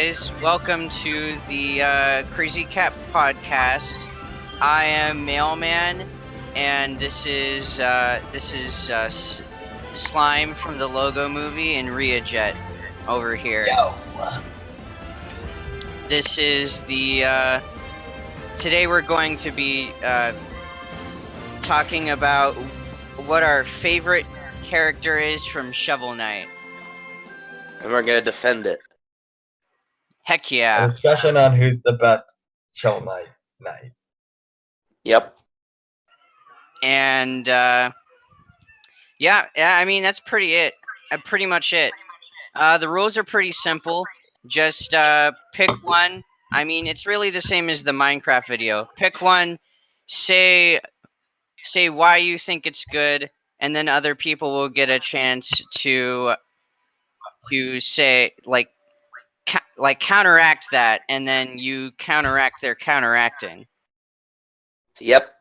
guys. Welcome to the Crazy Cap podcast. I am Mailman, and this is Slime from the Logo Movie and Jet over here. Yo. This is the today we're going to be talking about what our favorite character is from Shovel Knight. And we're gonna defend it. Heck A yeah. discussion on who's the best Shovel Knight. Yep. And yeah, I mean that's pretty much it. The rules are pretty simple. Just pick one. I mean, it's really the same as the Minecraft video. Pick one, say why you think it's good, and then other people will get a chance to say like counteract that, and then you counteract their counteracting. Yep.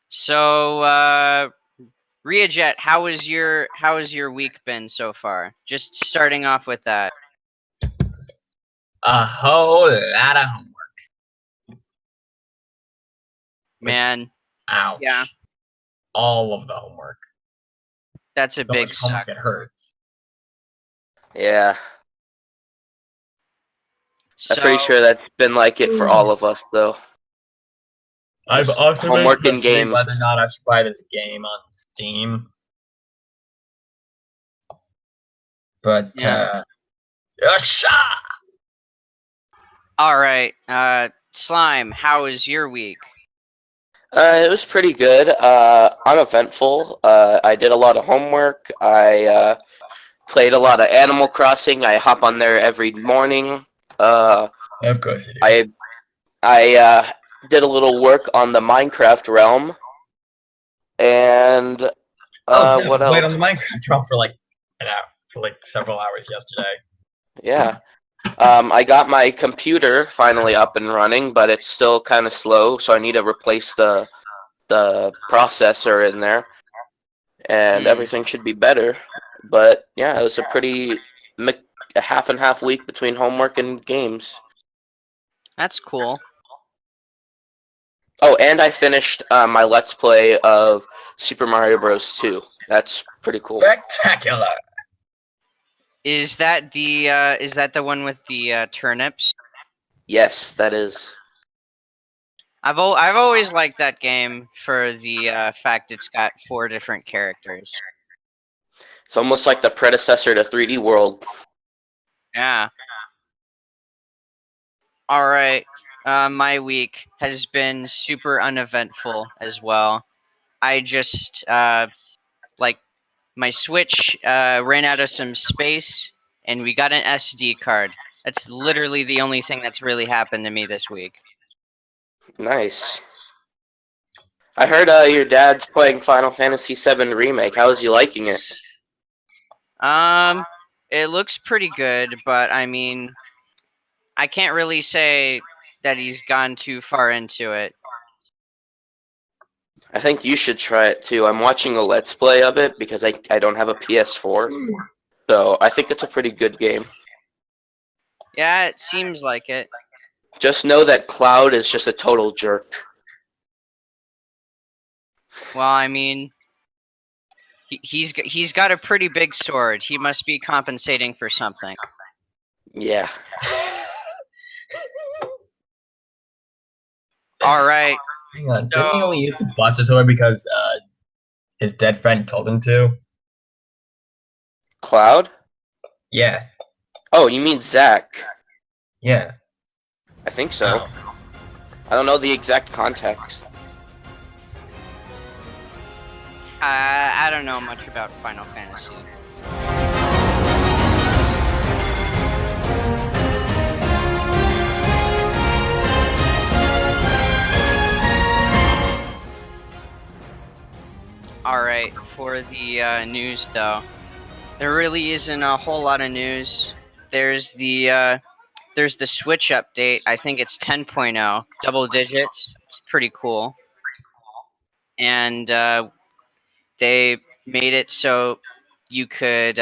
So, Jet, how has your week been so far? Just starting off with that. A whole lot of homework. Man, Ouch. yeah, All of the homework. that's a So big much homework, suck. it hurts. Yeah. So, I'm pretty sure that's been like it for all of us, though. I've Just also homework been and games. whether or not I should buy this game on Steam. But Yeah. all right, Slime, how was your week? It was pretty good. Uneventful. I did a lot of homework. I played a lot of Animal Crossing. I hop on there every morning. Of course it is. I did a little work on the Minecraft realm. And what else? Played on the Minecraft realm for like an hour, for like several hours yesterday. Yeah. I got my computer finally up and running, but it's still kind of slow, so I need to replace the processor in there, and everything should be better. But yeah, it was a half and half week between homework and games. That's cool. Oh, and I finished my Let's Play of Super Mario Bros. 2. That's pretty cool. Spectacular. Is that the one with the turnips? Yes, that is. I've always liked that game for the fact it's got 4 different characters. It's almost like the predecessor to 3D World. Yeah. All right. My week has been super uneventful as well. I just my Switch ran out of some space, and we got an SD card. That's literally the only thing that's really happened to me this week. Nice. I heard your dad's playing Final Fantasy VII Remake. How is he liking it? It looks pretty good, but I mean, I can't really say that he's gone too far into it. I think you should try it too. I'm watching a Let's Play of it because I don't have a PS4. So I think it's a pretty good game. Yeah, it seems like it. Just know that Cloud is just a total jerk. Well, I mean, he's got a pretty big sword. He must be compensating for something. Yeah. All right. Hang on, didn't he only use the Buster Sword because his dead friend told him to? Cloud? Yeah. Oh, you mean Zach? Yeah. I think so. I don't know the exact context. I don't know much about Final Fantasy. Alright, for the news though, there really isn't a whole lot of news. There's the Switch update. I think it's 10.0, double digits. It's pretty cool. And they made it so you could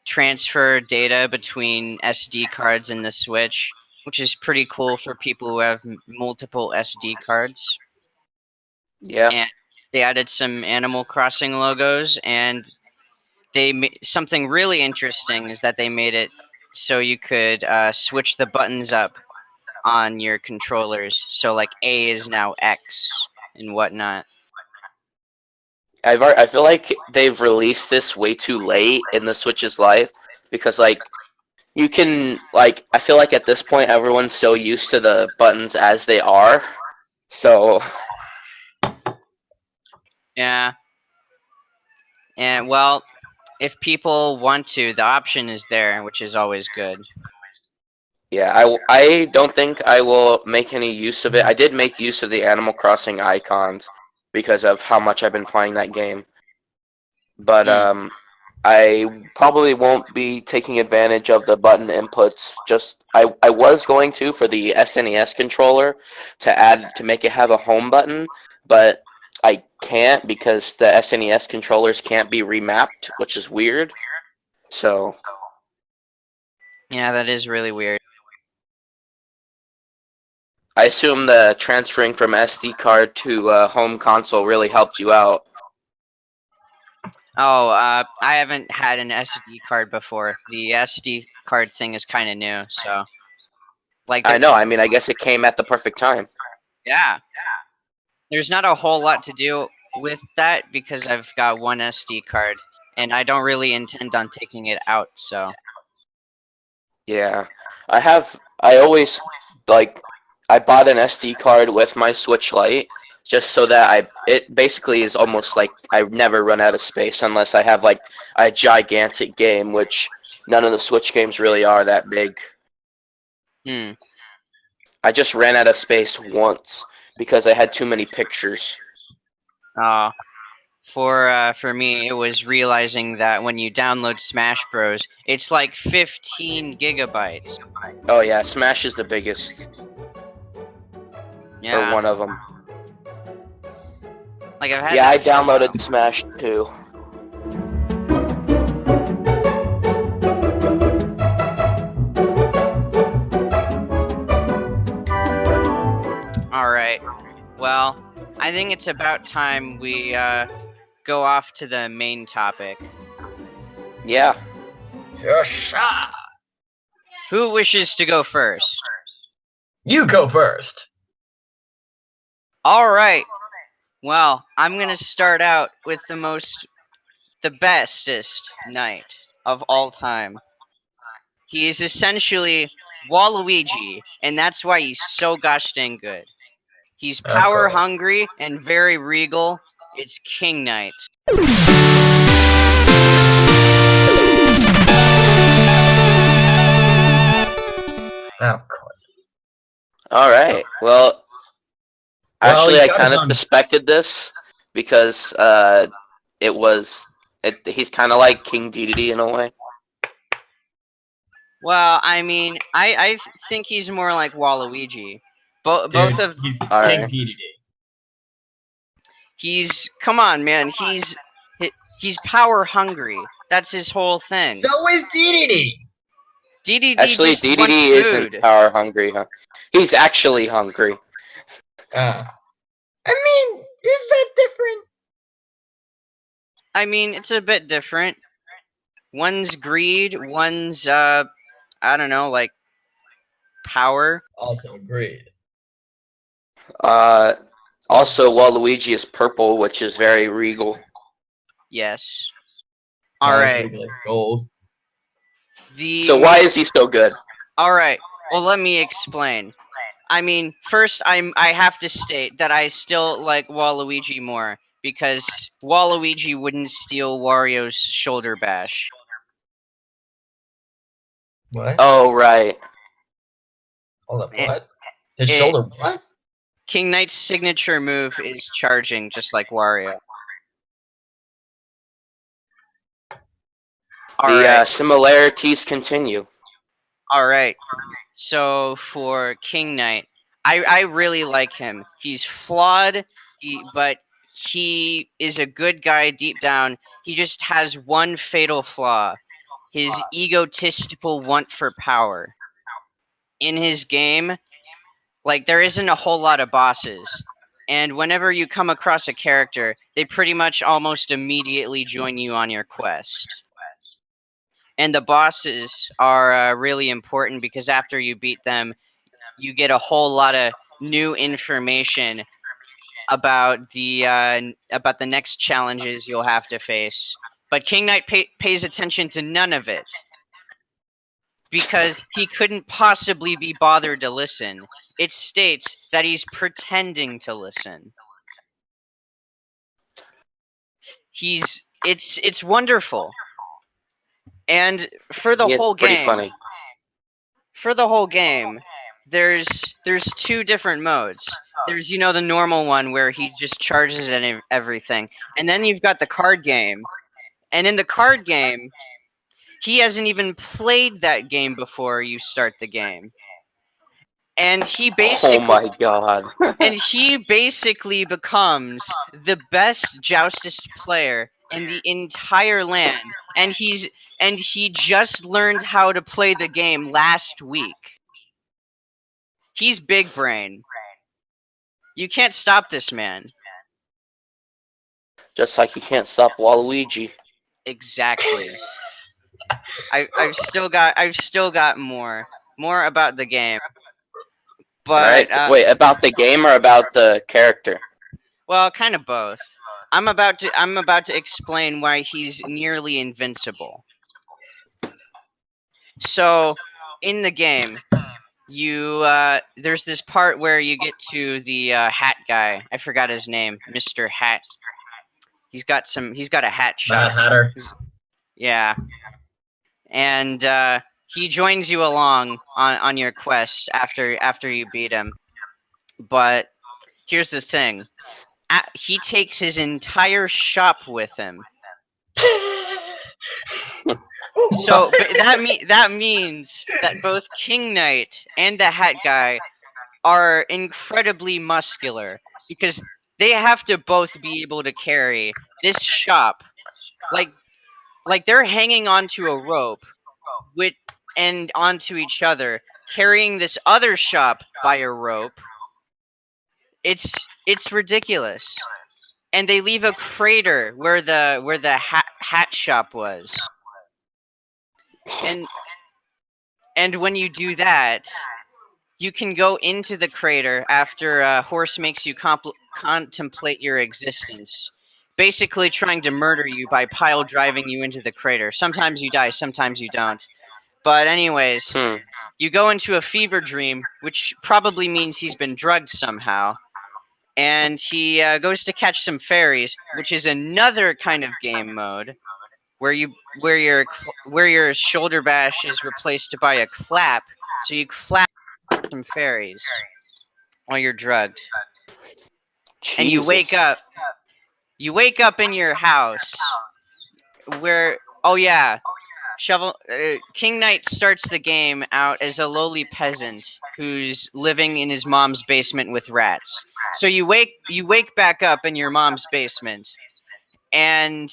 transfer data between SD cards in the Switch, which is pretty cool for people who have multiple SD cards. Yeah. And they added some Animal Crossing logos, and something really interesting is that they made it so you could switch the buttons up on your controllers. So like A is now X and whatnot. I feel like they've released this way too late in the Switch's life because like you can like I feel like at this point everyone's so used to the buttons as they are. So Yeah. And well, if people want to, the option is there, which is always good. yeah, I don't think I will make any use of it. I did make use of the Animal Crossing icons because of how much I've been playing that game. But I probably won't be taking advantage of the button inputs. Just I was going to for the SNES controller to make it have a home button, but I can't because the SNES controllers can't be remapped, which is weird. So Yeah, that is really weird. I assume the transferring from SD card to home console really helped you out. Oh, I haven't had an SD card before. The SD card thing is kind of new, so like I know. I mean, I guess it came at the perfect time. yeah. There's not a whole lot to do with that because I've got one SD card and I don't really intend on taking it out, so Yeah, I always like. I bought an SD card with my Switch Lite just so that it basically is almost like I never run out of space unless I have like a gigantic game, which none of the Switch games really are that big. hmm. I just ran out of space once because I had too many pictures. Uh, for me, it was realizing that when you download Smash Bros, it's like 15 gigabytes. Oh yeah, Smash is the biggest, or Yeah, one of them. like I've had Yeah, I that for a while. downloaded Smash too. All right. Well, I think it's about time we go off to the main topic. Yeah. Yes, Who wishes to go first? you go first. All right. Well, I'm going to start out with the bestest knight of all time. He is essentially Waluigi, and that's why he's so gosh dang good. He's power hungry and very regal. It's King Knight. Of course. All right. Well, actually, he I got kind of his own- suspected this because he's kind of like King Dedede in a way. Well, I mean, I think he's more like Waluigi. Both of He's All King right. Dedede. come on, man. He's power hungry. That's his whole thing. So is Dedede. DDD Actually, just wants Dedede food. isn't power hungry, huh? He's actually hungry. I mean, is that different? I mean, it's a bit different. One's greed, one's I don't know, like power. Also agreed. Also, Waluigi is purple, which is very regal. Yes. Not All as right. regal as gold. So why is he so good? All right. Well, let me explain. I mean, first I have to state that I still like Waluigi more because Waluigi wouldn't steal Wario's shoulder bash. What? Oh, right. Hold up, It- what? His it- shoulder, what? King Knight's signature move is charging, just like Wario. All The right. similarities continue. All right. So for King Knight, I really like him. He's flawed, but he is a good guy deep down. He just has one fatal flaw. his egotistical want for power. In his game, like, there isn't a whole lot of bosses. And whenever you come across a character, they pretty much almost immediately join you on your quest. And the bosses are really important because after you beat them, you get a whole lot of new information about the next challenges you'll have to face. But King Knight pays attention to none of it because he couldn't possibly be bothered to listen. It states that he's pretending to listen. It's wonderful. And for the He is whole pretty game, funny. there's two different modes. There's the normal one where he just charges and everything, and then you've got the card game. And in the card game, he hasn't even played that game before you start the game, and he Oh basically my god. becomes the best joustist player in the entire land, and he just learned how to play the game last week. He's big brain. You can't stop this man. Just like you can't stop Waluigi. Exactly. I've still got more about the game, but Alright, wait, about the game or about the character? well, kind of both. I'm about to explain why he's nearly invincible. So, in the game, there's this part where you get to the hat guy. I forgot his name, Mr. Hat. He's got a hat shop. Mad Hatter. Yeah. And he joins you along on your quest after you beat him. But here's the thing. He takes his entire shop with him. So but that means that both King Knight and the Hat Guy are incredibly muscular because they have to both be able to carry this shop. Like they're hanging onto a rope and onto each other, carrying this other shop by a rope. It's ridiculous. And they leave a crater where the hat shop was. And when you do that, you can go into the crater after a horse makes you contemplate your existence, basically trying to murder you by pile driving you into the crater. Sometimes you die, sometimes you don't. But anyways, you go into a fever dream, which probably means he's been drugged somehow. And he goes to catch some fairies, which is another kind of game mode, where your shoulder bash is replaced by a clap, so you clap some fairies while you're drugged. Jesus. And you wake up. You wake up in your house, where King Knight starts the game out as a lowly peasant who's living in his mom's basement with rats. So you wake back up in your mom's basement, and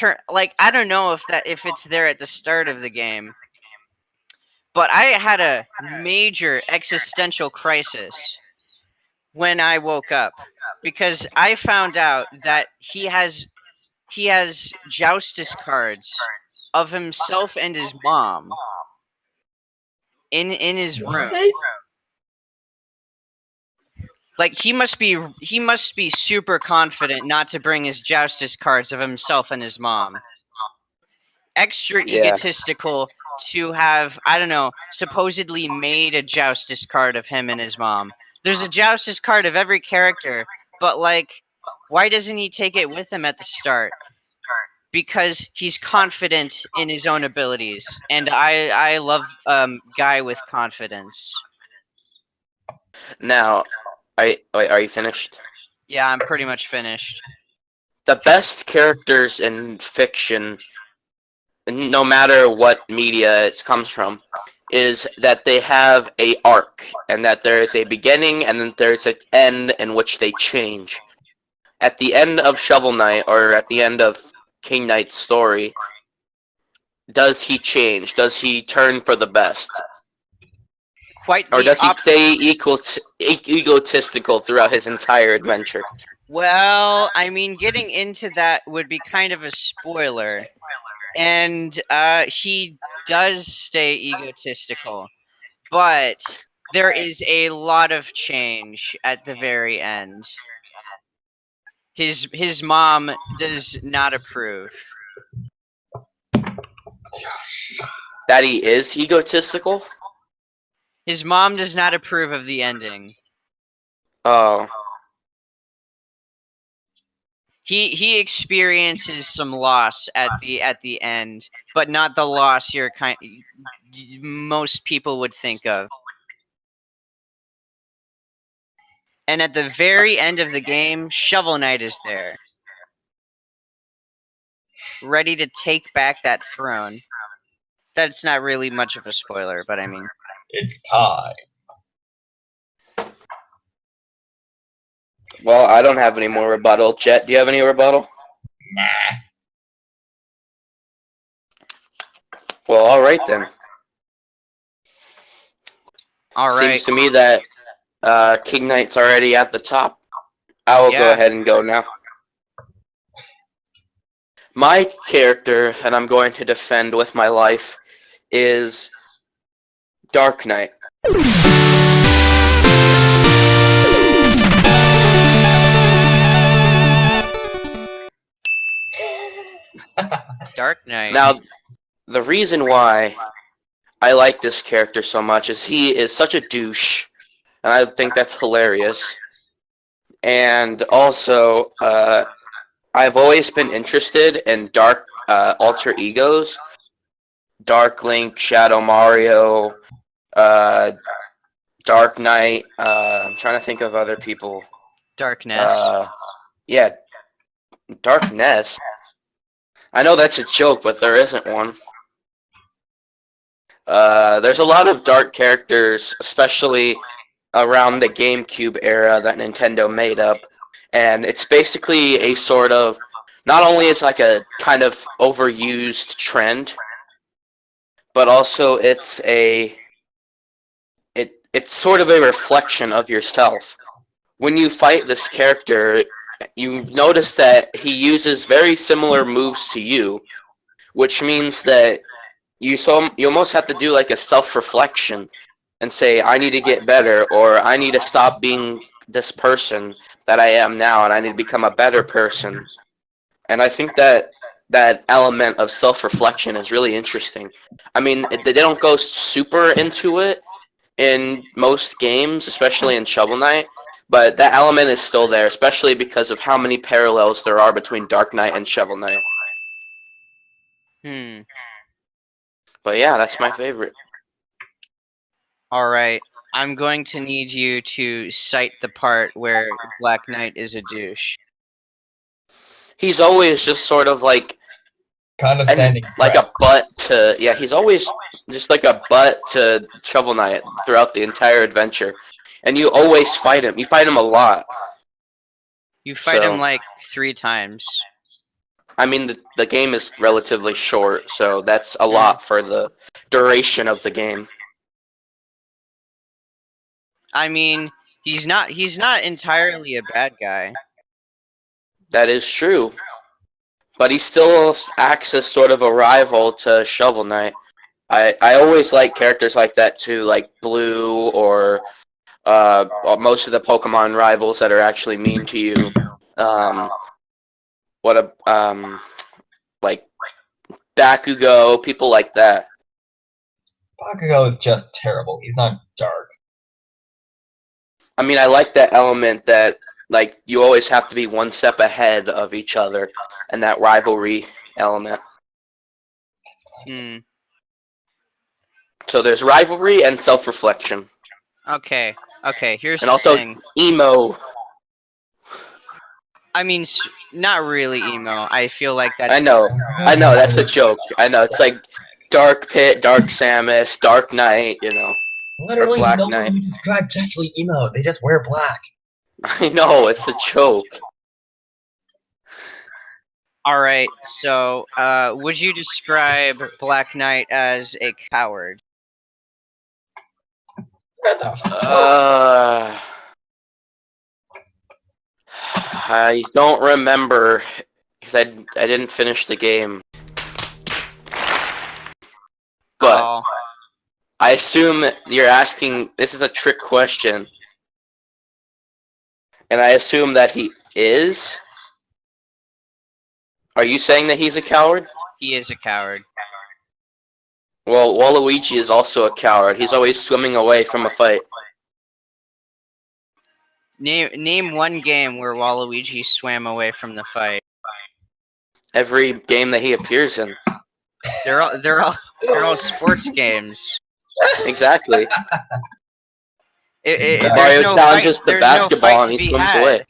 I don't know if it's there at the start of the game, but I had a major existential crisis when I woke up because I found out that he has joustus cards of himself and his mom in his room. Like he must be super confident not to bring his joustus cards of himself and his mom. Extra egotistical to have, I don't know, supposedly made a joustus card of him and his mom. There's a joustus card of every character, but why doesn't he take it with him at the start? Because he's confident in his own abilities, and I love guy with confidence. Now, are you finished? Yeah, I'm pretty much finished. The best characters in fiction, no matter what media it comes from, is that they have a arc, and that there is a beginning, and then there's an end in which they change. At the end of Shovel Knight, or at the end of King Knight's story, does he change? Does he turn for the best? Quite Or the does he stay egotistical throughout his entire adventure? Well, I mean, getting into that would be kind of a spoiler. And he does stay egotistical. But there is a lot of change at the very end. His mom does not approve. That he is egotistical? His mom does not approve of the ending. Oh. He experiences some loss at the end, but not the loss most people would think of. And at the very end of the game, Shovel Knight is there, ready to take back that throne. That's not really much of a spoiler, but I mean, It's time. Well, I don't have any more rebuttal. Jet, do you have any rebuttal? Nah. Well, alright then. all right. Seems to me that King Knight's already at the top. I will go Yeah. ahead and go now. My character that I'm going to defend with my life is Dark Knight. Dark Knight. Now, the reason why I like this character so much is he is such a douche, and I think that's hilarious. And also, I've always been interested in dark alter egos. Dark Link, Shadow Mario, Dark Knight. I'm trying to think of other people. Darkness. Yeah, Darkness. I know that's a joke, but there isn't one. There's a lot of dark characters, especially around the GameCube era that Nintendo made up. And it's basically a sort of, not only is like a kind of overused trend, but also it's sort of a reflection of yourself. When you fight this character, you notice that he uses very similar moves to you, which means that you almost have to do like a self-reflection and say, I need to get better, or I need to stop being this person that I am now, and I need to become a better person. And I think that that element of self-reflection is really interesting. I mean, they don't go super into it in most games, especially in Shovel Knight, but that element is still there, especially because of how many parallels there are between Dark Knight and Shovel Knight. But yeah, that's my favorite. Alright. I'm going to need you to cite the part where Black Knight is a douche. He's always just sort of like Condescending. like a butt to, yeah, he's always just like a butt to Shovel Knight throughout the entire adventure. And you always fight him. You fight him a lot. You fight him like 3 times. I mean, the game is relatively short, so that's a lot for the duration of the game. I mean, he's not entirely a bad guy. That is true. But he still acts as sort of a rival to Shovel Knight. I always like characters like that too, like Blue or most of the Pokemon rivals that are actually mean to you. Like Bakugo, people like that. Bakugo is just terrible. He's not dark. I mean, I like that element that, like, you always have to be one step ahead of each other, and that rivalry element. So there's rivalry and self-reflection. Okay, here's and the also thing. Emo. I mean, not really emo. I feel like that's... I know, that's the joke. I know, it's like Dark Pit, Dark Samus, Dark Knight, you know. Literally, Black no Knight. one who describes actually emo. They just wear black. I know, it's a joke. All right. So, would you describe Black Knight as a coward? What the fuck? I don't remember because I didn't finish the game. But Oh, I assume you're asking. This is a trick question, and I assume that he is. Are you saying that he's a coward? he is a coward. Well, Waluigi is also a coward. He's always swimming away from a fight. Name one game where Waluigi swam away from the fight. Every game that he appears in. They're all sports games. Exactly. There's Mario no challenges fight. the There's no basketball fight and to he be swims had. away.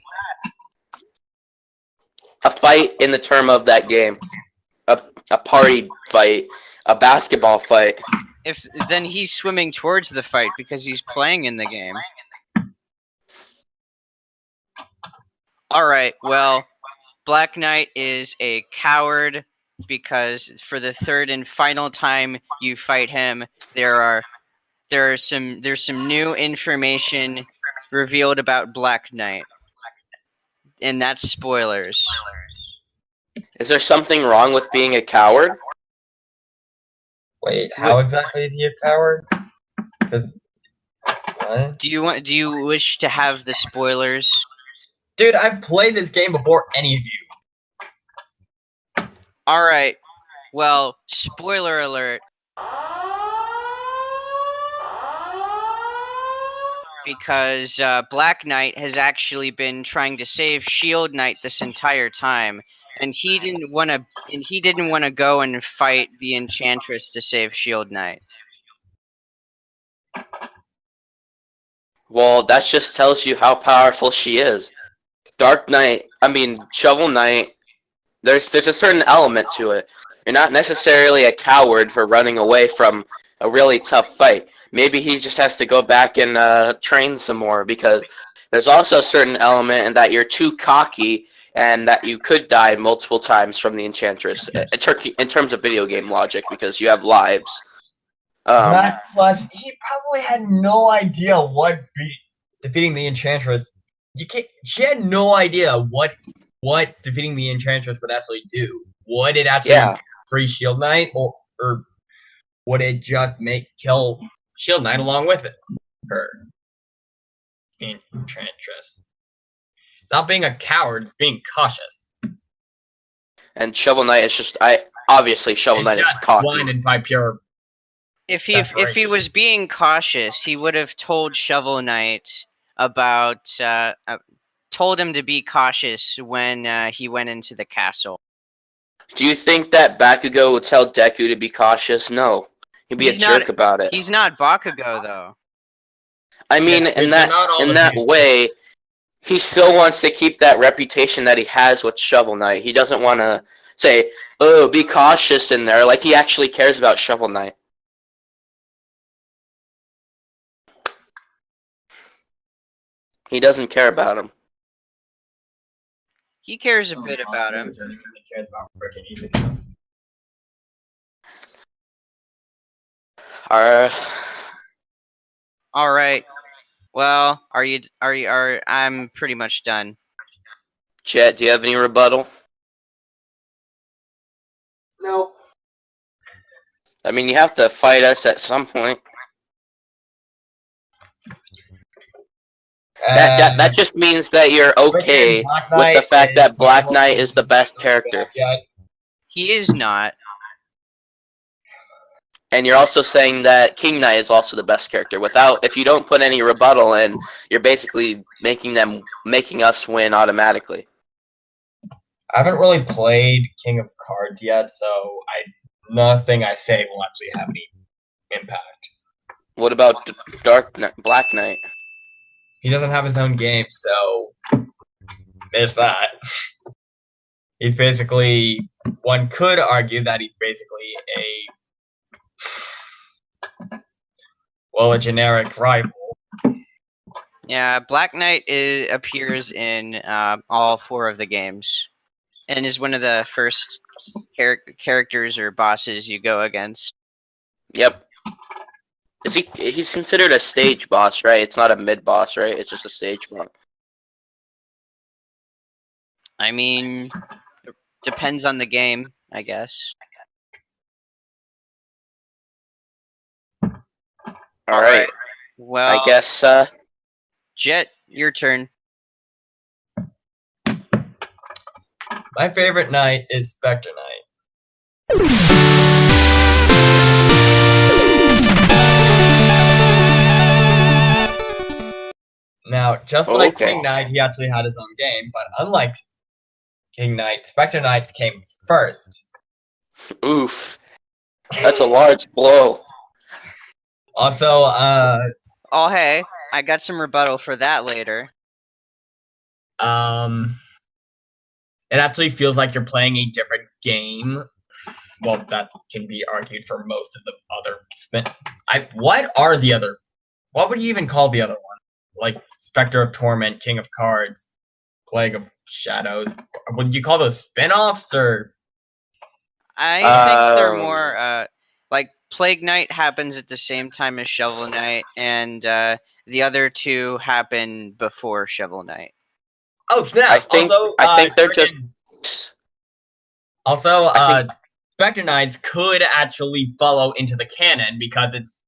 A fight in the term of that game. A party fight. A basketball fight. If then he's swimming towards the fight because he's playing in the game. All right. Well, Black Knight is a coward because for the third and final time you fight him, there's some new information revealed about Black Knight, and that's spoilers. Is there something wrong with being a coward? Wait, how exactly is he a coward? Because what? Do you wish to have the spoilers? Dude, I've played this game before any of you. All right. Well, spoiler alert. Because Black Knight has actually been trying to save Shield Knight this entire time, and he didn't want to go and fight the Enchantress to save Shield Knight. Well, that just tells you how powerful she is. Shovel Knight, there's a certain element to it. You're not necessarily a coward for running away from a really tough fight. Maybe he just has to go back and train some more, because there's also a certain element in that you're too cocky and that you could die multiple times from the Enchantress, in terms of video game logic, because you have lives. That plus, he probably had no idea what defeating the Enchantress. She had no idea what defeating the Enchantress would actually do. Would it actually free Shield Knight, or would it just kill Shield Knight along with it? Her Enchantress. Not being a coward, it's being cautious. And Shovel Knight is just obviously Shovel Knight is cocky. Blinded by pure. If he was being cautious, he would have told Shovel Knight about told him to be cautious when he went into the castle. Do you think that Bakugo would tell Deku to be cautious? No. He'd be a jerk about it. He's not Bakugo, though. I mean, in that way, he still wants to keep that reputation that he has with Shovel Knight. He doesn't want to say, "Oh, be cautious in there," like he actually cares about Shovel Knight. He doesn't care about him. He cares a bit about him. Genuinely cares about freaking Izuku. All right. Well, I'm pretty much done. Jet, do you have any rebuttal? No. I mean, you have to fight us at some point. That just means that you're okay with the fact that Black Knight is the best character. He is not. And you're also saying that King Knight is also the best character. If you don't put any rebuttal in, you're basically making us win automatically. I haven't really played King of Cards yet, so nothing I say will actually have any impact. What about Black Knight? He doesn't have his own game, so there's that. He's basically, one could argue that he's basically a generic rival. Yeah, Black Knight appears in all 4 of the games, and is one of the first characters or bosses you go against. Yep. He's considered a stage boss, right? It's not a mid boss, right? It's just a stage boss. I mean, depends on the game, I guess. All right. Well, I guess Jet, your turn. My favorite night is Spectre Night. Now, just like Okay. King Knight, he actually had his own game, but unlike King Knight, Spectre Knights came first. Oof. That's a large blow. Also, Oh, hey, I got some rebuttal for that later. it actually feels like you're playing a different game. Well, that can be argued for most of the other what would you even call the other one? Like Spectre of Torment, King of Cards, Plague of Shadows. Would you call those spin-offs or? I think they're more like Plague Knight happens at the same time as Shovel Knight, and the other two happen before Shovel Knight. Oh snap! I think they're just. Also, I think- Spectre Knights could actually follow into the canon because it's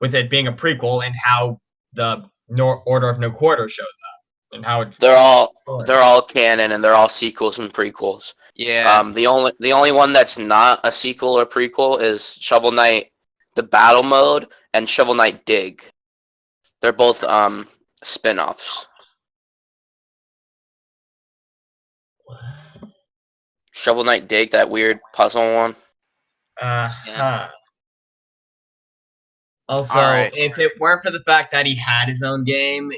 with it being a prequel and how the Order of No Quarter shows up and how it's They're all canon and they're all sequels and prequels. Yeah. The only one that's not a sequel or prequel is Shovel Knight, the battle mode, and Shovel Knight Dig. They're both spin-offs. Shovel Knight Dig, that weird puzzle one. Yeah. Also, Alright. if it weren't for the fact that he had his own game,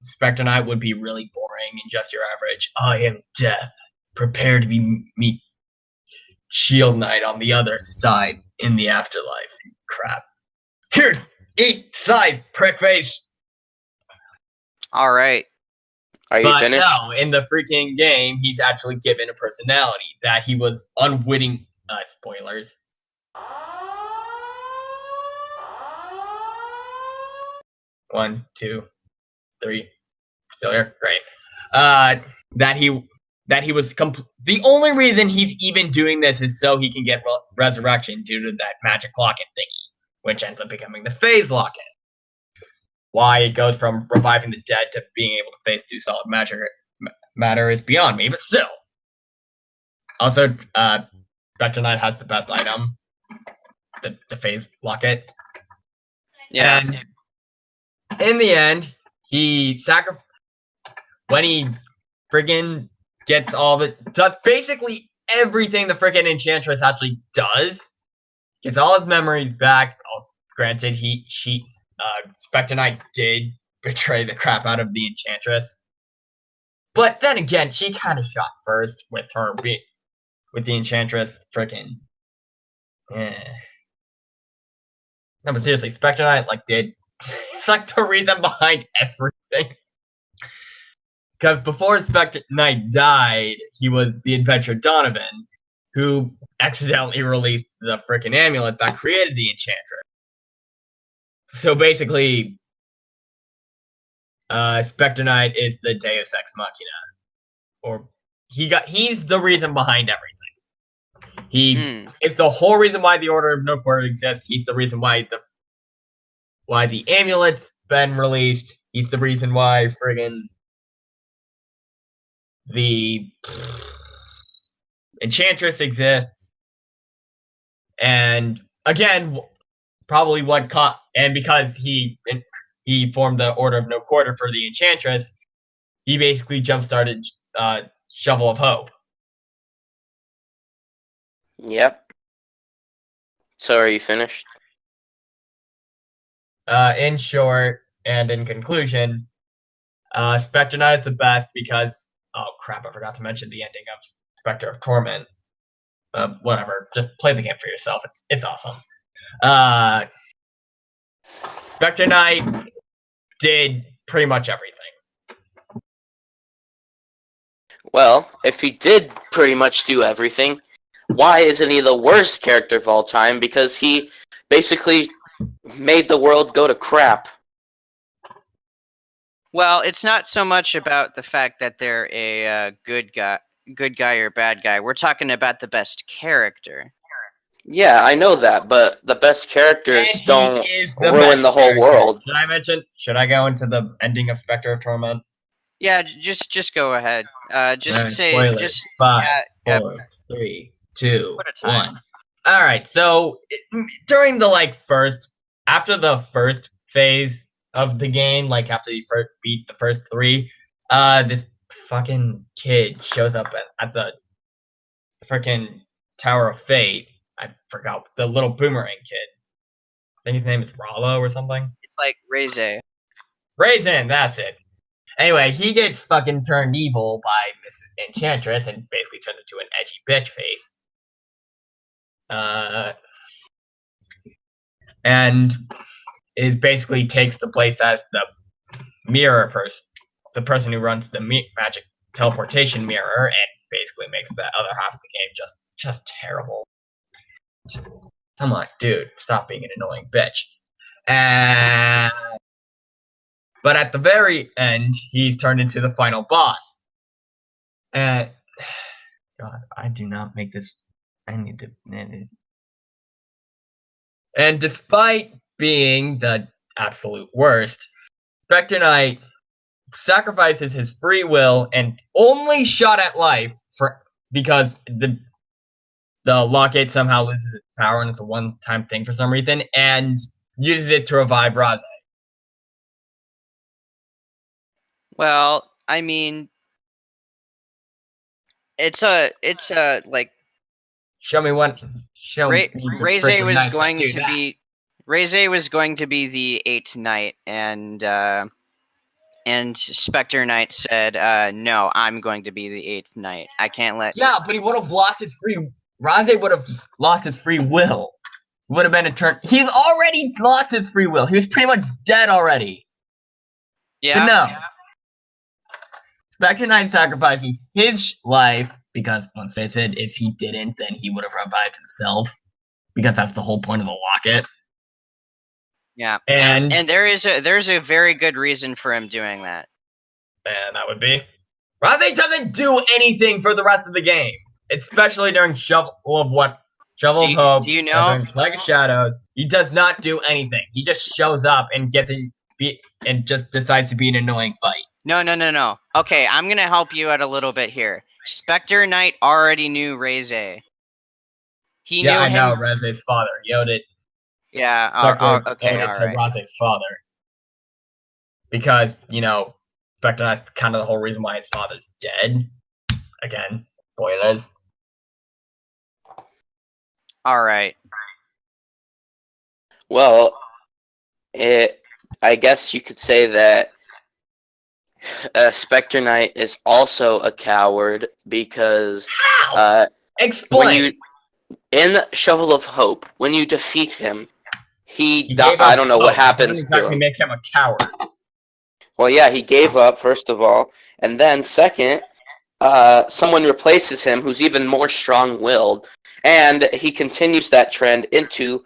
Spectre Knight would be really boring and just your average, I am death. Prepare to meet Shield Knight on the other side in the afterlife. Crap. Here, eat scythe, prickface. Alright. Are you finished? No, in the freaking game, he's actually given a personality that he was unwitting. Spoilers. 1, 2, 3. Still here? Great. That he was the only reason he's even doing this is so he can get resurrection due to that magic locket thingy, which ends up becoming the phase locket. Why it goes from reviving the dead to being able to face through solid matter is beyond me, but still. Also, Spectre Knight has the best item, the phase locket. Yeah. And in the end, when he friggin' gets does basically everything the friggin' Enchantress actually does. Gets all his memories back. Granted, Spectre Knight did betray the crap out of the Enchantress. But then again, she kind of shot first with the Enchantress friggin'. No, but seriously, Spectre Knight did. It's like the reason behind everything. Because before Spectre Knight died, he was the Adventurer Donovan, who accidentally released the frickin' amulet that created the Enchantress. So basically, Spectre Knight is the Deus Ex Machina. Or he's the reason behind everything. It's the whole reason why the Order of No Quarter exists. He's the reason why the amulet's been released. He's the reason why friggin' the Enchantress exists. And again, probably because he formed the Order of No Quarter for the Enchantress, he basically jump-started Shovel of Hope. Yep. So are you finished? In short, and in conclusion, Spectre Knight is the best because oh crap, I forgot to mention the ending of Spectre of Torment. Whatever, just play the game for yourself. It's awesome. Spectre Knight did pretty much everything. Well, if he did pretty much do everything, why isn't he the worst character of all time? Because he basically made the world go to crap. Well, it's not so much about the fact that they're a good guy or bad guy. We're talking about the best character. Yeah, I know that, but the best characters And he don't is the ruin best the whole character. world. Should I mention? Should I go into the ending of Spectre of Torment? Yeah, just go ahead. Just Alright, say spoilers. just 5, yeah, 4, 3, 2, Put a time. 1. All right. So during the after the first phase of the game, like after you first beat the first 3, this fucking kid shows up at the freaking Tower of Fate. I forgot the little boomerang kid. I think his name is Rollo or something. it's like Reze. Raisin, that's it. Anyway, he gets fucking turned evil by Mrs. Enchantress and basically turned into an edgy bitch face. And is basically takes the place as the mirror person, the person who runs the magic teleportation mirror, and basically makes the other half of the game just terrible. Come on, dude, stop being an annoying bitch. But at the very end, he's turned into the final boss. And God, I do not make this. I need to. And despite being the absolute worst, Spectre Knight sacrifices his free will and only shot at life because the locket somehow loses its power and it's a one-time thing for some reason, and uses it to revive Raze. Well, I mean, it's a like Show me one. Show me. Reze was going to be Reze was going to be the 8th knight, and Spectre Knight said, "No, I'm going to be the 8th knight. I can't let." Yeah, but he would have lost his free. Raze would have lost his free will. Would have been a turn. He's already lost his free will. He was pretty much dead already. Yeah. But no. Yeah. Spectre Knight sacrifices his life because, let's face it, if he didn't, then he would have revived himself. Because that's the whole point of the locket. Yeah, and there's a very good reason for him doing that. And that would be Raze doesn't do anything for the rest of the game, especially during Shovel of Hope. Do you know? Plague of Shadows, he does not do anything. He just shows up and and just decides to be an annoying fight. No. Okay, I'm gonna help you out a little bit here. Spectre Knight already knew Reze. He knew him. I know Raze's father. He owed it. Yeah. Okay. Owed it to Raze's father. Because Spectre Knight's kind of the whole reason why his father's dead. Again, spoilers. All right. Well, I guess you could say that Spectre Knight is also a coward because Explain. In Shovel of Hope, when you defeat him, I don't know what happens. That doesn't exactly make him a coward. Well, yeah, he gave up first of all, and then second, someone replaces him who's even more strong-willed, and he continues that trend into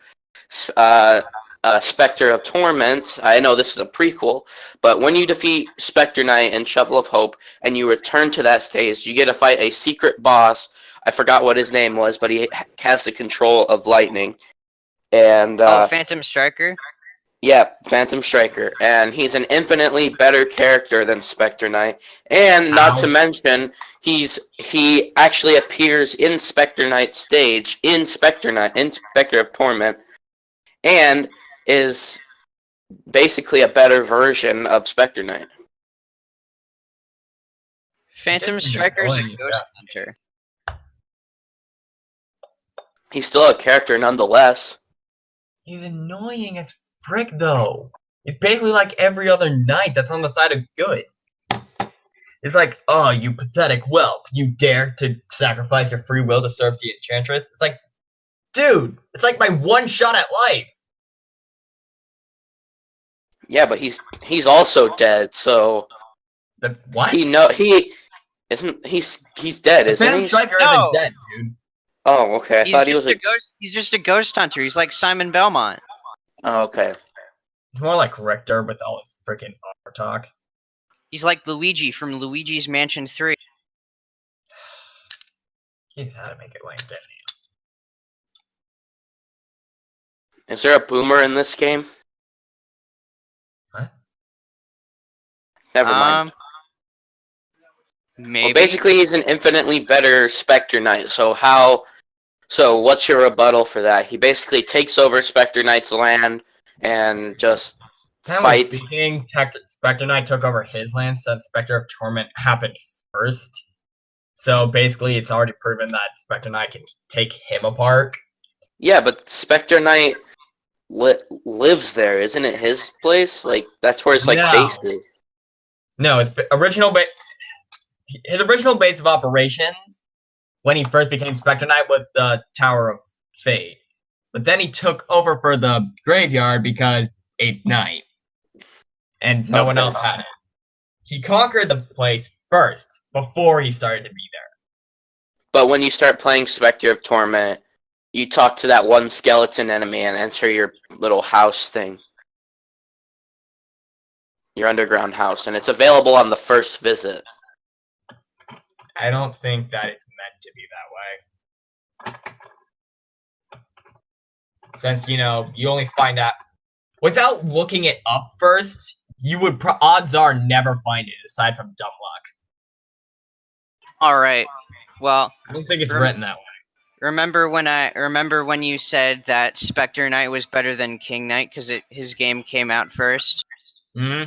Spectre of Torment. I know this is a prequel, but when you defeat Spectre Knight in Shovel of Hope and you return to that stage, you get to fight a secret boss. I forgot what his name was, but he has the control of lightning. And Phantom Striker? Yeah, Phantom Striker. And he's an infinitely better character than Spectre Knight. And not to mention, he actually appears in Spectre Knight's stage, in Spectre of Torment, and is basically a better version of Spectre Knight. Phantom Striker's a ghost hunter. He's still a character nonetheless. He's annoying as frick, though. It's basically like every other knight that's on the side of good. It's like, oh, you pathetic whelp. You dare to sacrifice your free will to serve the Enchantress? It's like, dude, it's like my one shot at life. Yeah, but he's also dead, so... What? Isn't he's dead, The isn't Phantom he? Striker No. isn't dead, dude. Oh, okay. I He's thought he was just a ghost. He's just a ghost hunter. He's like Simon Belmont. Oh, okay. He's more like Richter with all his freaking armor talk. He's like Luigi from Luigi's Mansion 3. He just had to make it lame, didn't he? Is there a boomer in this game? What? Never mind. Maybe. Well, basically, he's an infinitely better Spectre Knight. So what's your rebuttal for that? He basically takes over Spectre Knight's land and just fights. Speaking, Spectre Knight took over his land since Spectre of Torment happened first. So basically, it's already proven that Spectre Knight can take him apart. Yeah, but Spectre Knight lives there, isn't it? His place, like that's where his base is. No, his original base of operations when he first became Spectre Knight was the Tower of Fate. But then he took over for the graveyard because 8th Night. And no one else had it. He conquered the place first, before he started to be there. But when you start playing Spectre of Torment, you talk to that one skeleton enemy and enter your little house thing. Your underground house. And it's available on the first visit. I don't think that it's meant to be that way. Since, you only find out... Without looking it up first, you would odds are never find it, aside from dumb luck. Alright. Well, I don't think it's written that way. Remember when you said that Spectre Knight was better than King Knight because his game came out first? Hmm?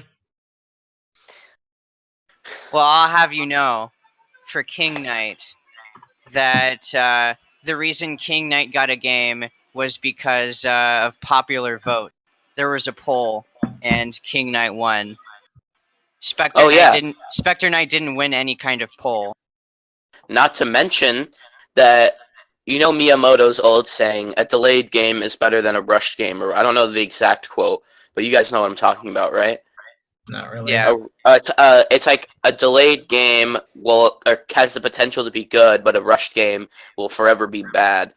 Well, I'll have you know, for King Knight, that the reason King Knight got a game was because of popular vote. There was a poll, and King Knight won. Spectre Knight didn't win any kind of poll. Not to mention that, Miyamoto's old saying, a delayed game is better than a rushed game. Or I don't know the exact quote, but you guys know what I'm talking about, right? Not really. Yeah. It's like a delayed game has the potential to be good, but a rushed game will forever be bad.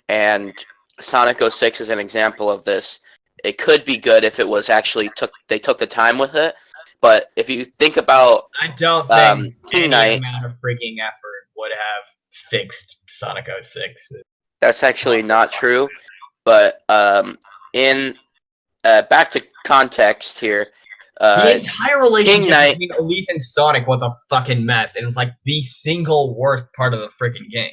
And Sonic 06 is an example of this. It could be good if it was actually they took the time with it. But if you think about, I don't think King any Knight, amount of freaking effort would have fixed Sonic 06. that's actually not true. But in back to context here. The entire relationship King Knight, between Elise and Sonic was a fucking mess, and it was like the single worst part of the freaking game.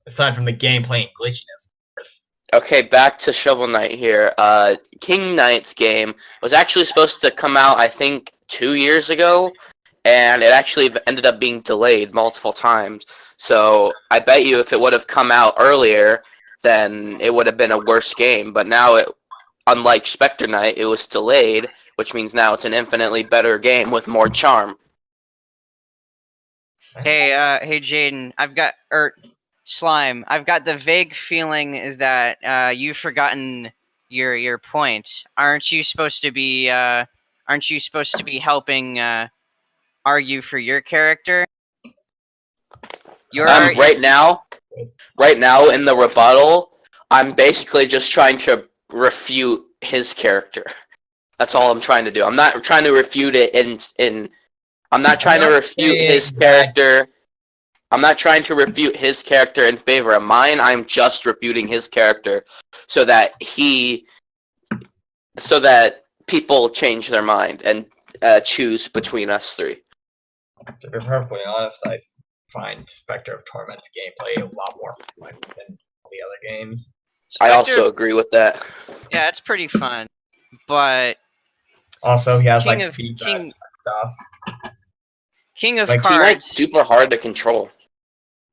Aside from the gameplay and glitchiness, of course. Okay, back to Shovel Knight here. King Knight's game was actually supposed to come out, I think, 2 years ago, and it actually ended up being delayed multiple times. So I bet you if it would have come out earlier, then it would have been a worse game. But now, unlike Spectre Knight, it was delayed, which means now it's an infinitely better game with more charm. Hey, Jaden, Slime, I've got the vague feeling that you've forgotten your point. Aren't you supposed to be helping argue for your character? Right now in the rebuttal, I'm basically just trying to refute his character. That's all I'm trying to do. I'm not trying to refute it I'm not trying to refute his character. I'm not trying to refute his character in favor of mine. I'm just refuting his character so that people change their mind and choose between us three. To be perfectly honest, I find Spectre of Torment's gameplay a lot more fun than the other games. I also agree with that. Yeah, it's pretty fun, but also he has King like of- the King- best stuff. King of Like, King Knight's Cards. super hard to control.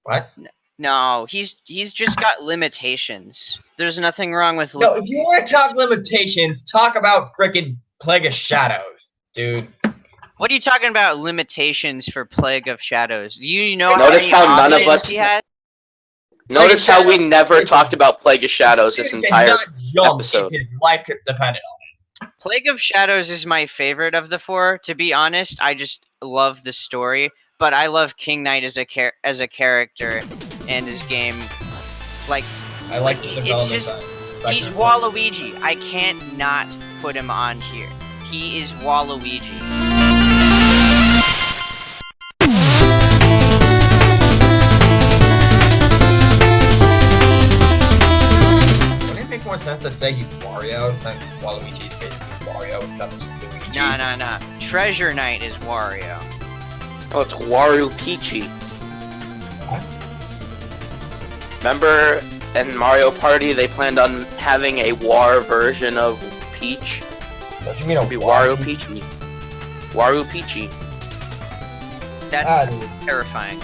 What? No, he's just got limitations. There's nothing wrong with. No, if you want to talk limitations, talk about frickin' Plague of Shadows, dude. What are you talking about? Limitations for Plague of Shadows? Do you know Notice how how many none of options us- he had? Notice how we never talked about Plague of Shadows this Dude entire cannot jump episode. if his life depended on Plague of Shadows is my favorite of the four. To be honest, I just love the story. but I love King Knight as a character and his game. Like, I like the it's development just side. he's Waluigi. I can't not put him on here. He is Waluigi. Wouldn't it make more sense to say he's Wario since Waluigi is basically Wario except it's Luigi? Nah. Treasure Knight is Wario. Oh, it's Wario Peachy. What? Remember in Mario Party they planned on having a War version of Peach? Don't you mean a It'd be Wario Peachy. Wario Peachy. That's terrifying.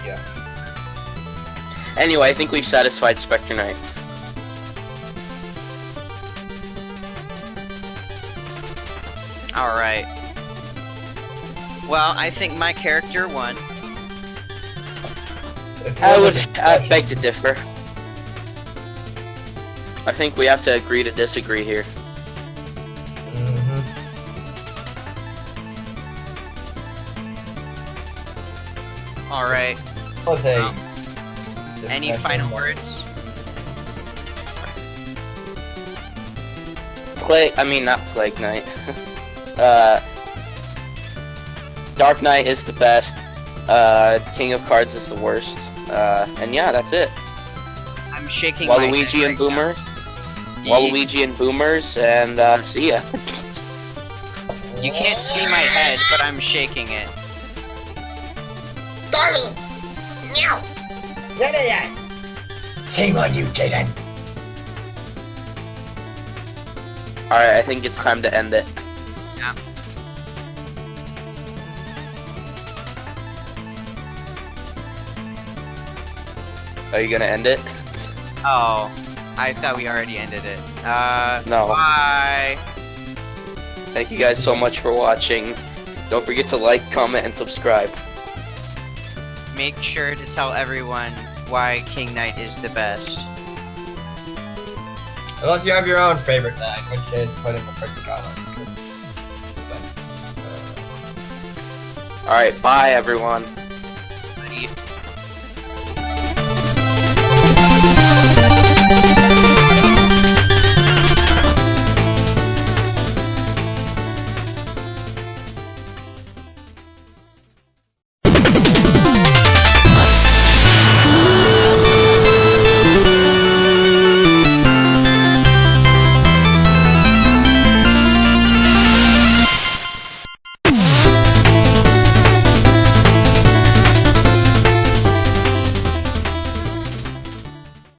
Yeah. Anyway, I think we've satisfied Spectre Knight. Alright. Well, I think my character won. I beg to differ. I think we have to agree to disagree here. Alright. Okay. Any final words? Not Plague Knight. Dark Knight is the best. King of Cards is the worst. And yeah, that's it. I'm shaking my Waluigi head and Boomers. Waluigi and Boomers, and see ya. You can't see my head, but I'm shaking it. Sorry! No! Shame on you, Jaden. Alright, I think it's time to end it. Yeah. Are you gonna end it? Oh, I thought we already ended it. No. Bye! Thank you guys so much for watching. Don't forget to like, comment, and subscribe. Make sure to tell everyone why King Knight is the best. Unless you have your own favorite knight, which is put in the freaking comments. Alright, bye everyone. Buddy.